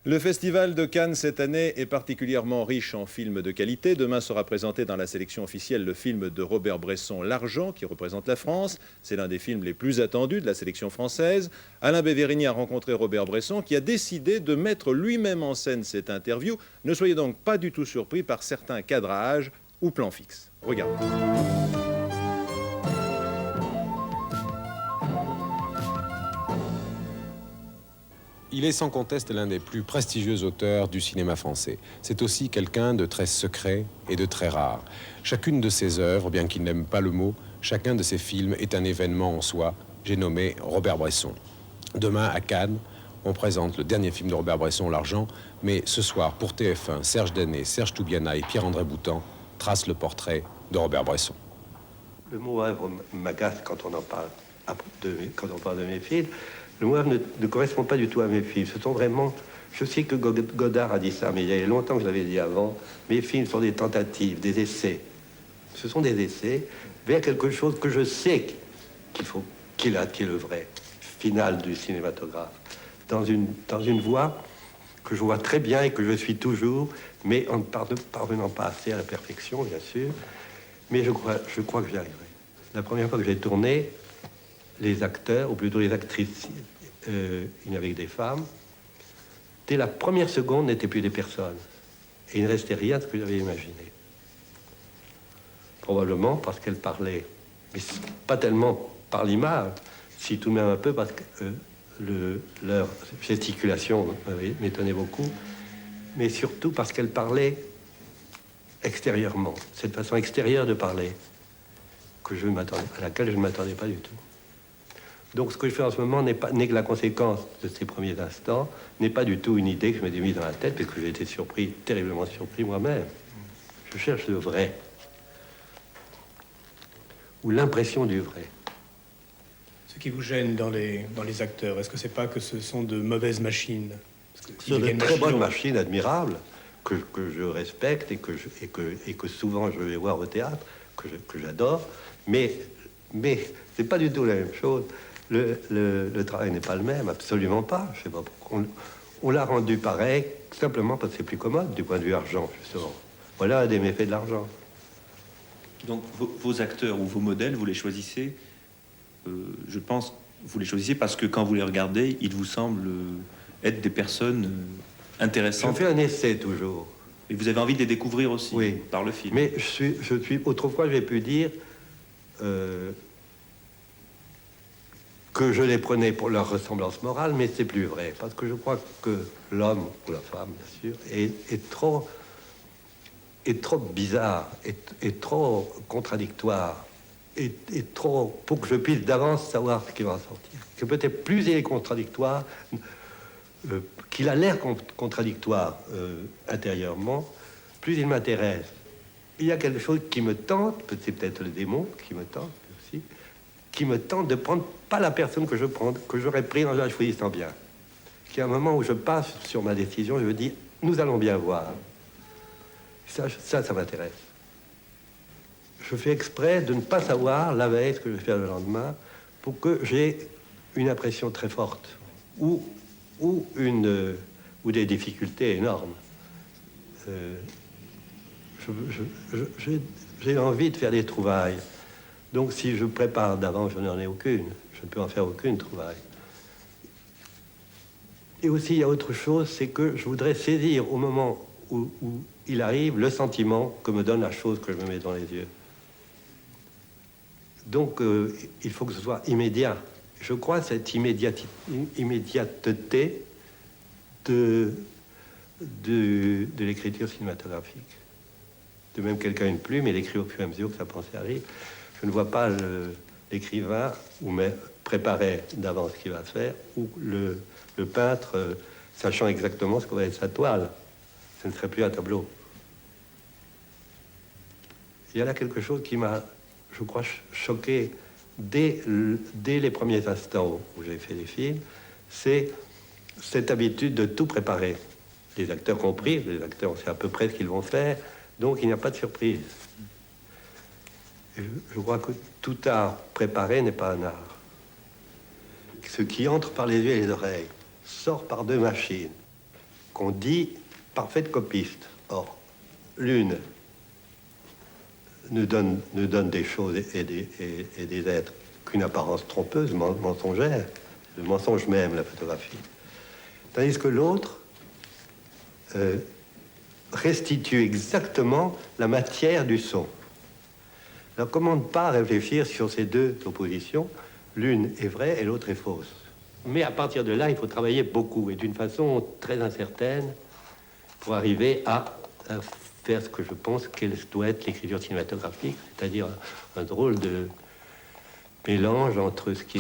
Le Festival de Cannes cette année est particulièrement riche en films de qualité. Demain sera présenté dans la sélection officielle le film de Robert Bresson, L'Argent, qui représente la France. C'est l'un des films les plus attendus de la sélection française. Alain Bévérini a rencontré Robert Bresson, qui a décidé de mettre lui-même en scène cette interview. Ne soyez donc pas du tout surpris par certains cadrages ou plans fixes. Regardez. Il est sans conteste l'un des plus prestigieux auteurs du cinéma français. C'est aussi quelqu'un de très secret et de très rare. Chacune de ses œuvres, bien qu'il n'aime pas le mot, chacun de ses films est un événement en soi. J'ai nommé Robert Bresson. Demain, à Cannes, on présente le dernier film de Robert Bresson, L'Argent, mais ce soir, pour TF1, Serge Danet, Serge Toubiana et Pierre-André Boutan tracent le portrait de Robert Bresson. Le mot œuvre m'agace quand on en parle, quand on parle de mes films. Le mot œuvre ne correspond pas du tout à mes films. Ce sont vraiment... Je sais que Godard a dit ça, mais il y a longtemps que je l'avais dit avant. Mes films sont des tentatives, des essais. Ce sont des essais vers quelque chose que je sais qui est le vrai final du cinématographe. Dans une voie que je vois très bien et que je suis toujours, mais en ne parvenant pas assez à la perfection, bien sûr. Mais je crois que j'y arriverai. La première fois que j'ai tourné, les acteurs, ou plutôt les actrices, il n'y avait que des femmes, dès la première seconde, n'étaient plus des personnes. Et il ne restait rien de ce que j'avais imaginé. Probablement parce qu'elles parlaient, mais pas tellement par l'image, si tout de même un peu parce que leur gesticulation m'étonnait beaucoup, mais surtout parce qu'elles parlaient extérieurement, cette façon extérieure de parler à laquelle je ne m'attendais pas du tout. Donc ce que je fais en ce moment n'est que la conséquence de ces premiers instants, n'est pas du tout une idée que je m'étais mise dans la tête, parce que j'ai été surpris, terriblement surpris moi-même. Je cherche le vrai, ou l'impression du vrai. Ce qui vous gêne dans les acteurs, est-ce que c'est pas que ce sont de mauvaises machines? Ce sont de très bonnes machines admirables, que je respecte et que souvent je vais voir au théâtre, que j'adore, mais c'est pas du tout la même chose. Le travail n'est pas le même, absolument pas. Je sais pas pourquoi. On l'a rendu pareil, simplement parce que c'est plus commode du point de vue argent, justement. Voilà un des méfaits de l'argent. Donc vos acteurs ou vos modèles, vous les choisissez, je pense, vous les choisissez parce que quand vous les regardez, ils vous semblent être des personnes intéressantes. Je fais un essai toujours. Et vous avez envie de les découvrir aussi, oui, par le film. Mais autrefois j'ai pu dire que je les prenais pour leur ressemblance morale, mais c'est plus vrai, parce que je crois que l'homme, ou la femme bien sûr, est trop bizarre, est trop contradictoire, est trop, pour que je puisse d'avance savoir ce qui va en sortir. Que peut-être plus il est contradictoire, qu'il a l'air contradictoire intérieurement, plus il m'intéresse. Il y a quelque chose qui me tente, c'est peut-être le démon qui me tente aussi, qui me tente de prendre pas la personne que j'aurais pris dans un choisissant bien. Qu'il y a un moment où je passe sur ma décision, je me dis, nous allons bien voir. Ça m'intéresse. Je fais exprès de ne pas savoir la veille ce que je vais faire le lendemain pour que j'ai une impression très forte ou des difficultés énormes. J'ai envie de faire des trouvailles. Donc si je prépare d'avant, je n'en ai aucune. Je ne peux en faire aucune trouvaille. Et aussi, il y a autre chose, c'est que je voudrais saisir au moment où il arrive le sentiment que me donne la chose que je me mets dans les yeux. Donc il faut que ce soit immédiat. Je crois cette immédiateté de l'écriture cinématographique. De même, quelqu'un a une plume, il écrit au fur et à mesure que sa pensée arrive. Je ne vois pas l'écrivain ou préparer d'avance ce qu'il va faire, ou le peintre sachant exactement ce que va être sa toile. Ce ne serait plus un tableau. Il y a là quelque chose qui m'a, je crois, choqué dès les premiers instants où j'ai fait les films, c'est cette habitude de tout préparer. Les acteurs compris, les acteurs, on sait à peu près ce qu'ils vont faire, donc il n'y a pas de surprise. Je crois que tout art préparé n'est pas un art. Ce qui entre par les yeux et les oreilles sort par deux machines qu'on dit parfaite copiste. Or, l'une nous donne des choses et des êtres qu'une apparence trompeuse, mensongère. Le mensonge même, la photographie. Tandis que l'autre restitue exactement la matière du son. Alors, comment ne pas réfléchir sur ces deux oppositions? L'une est vraie et l'autre est fausse. Mais à partir de là, il faut travailler beaucoup et d'une façon très incertaine pour arriver à faire ce que je pense qu'elle doit être l'écriture cinématographique, c'est-à-dire un drôle de mélange entre ce qui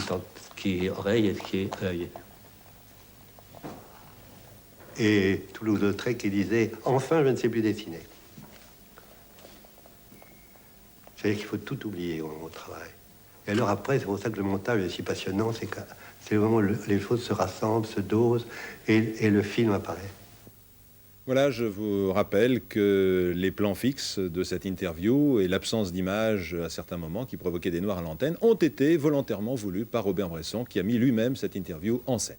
est oreille et ce qui est œil. Et Toulouse-Lautrec qui disait « Enfin, je ne sais plus dessiner ». C'est-à-dire qu'il faut tout oublier au travail. Et alors après, c'est pour ça que le montage est si passionnant, c'est que c'est vraiment les choses se rassemblent, se dosent, et le film apparaît. Voilà, je vous rappelle que les plans fixes de cette interview et l'absence d'image à certains moments qui provoquaient des noirs à l'antenne ont été volontairement voulus par Robert Bresson, qui a mis lui-même cette interview en scène.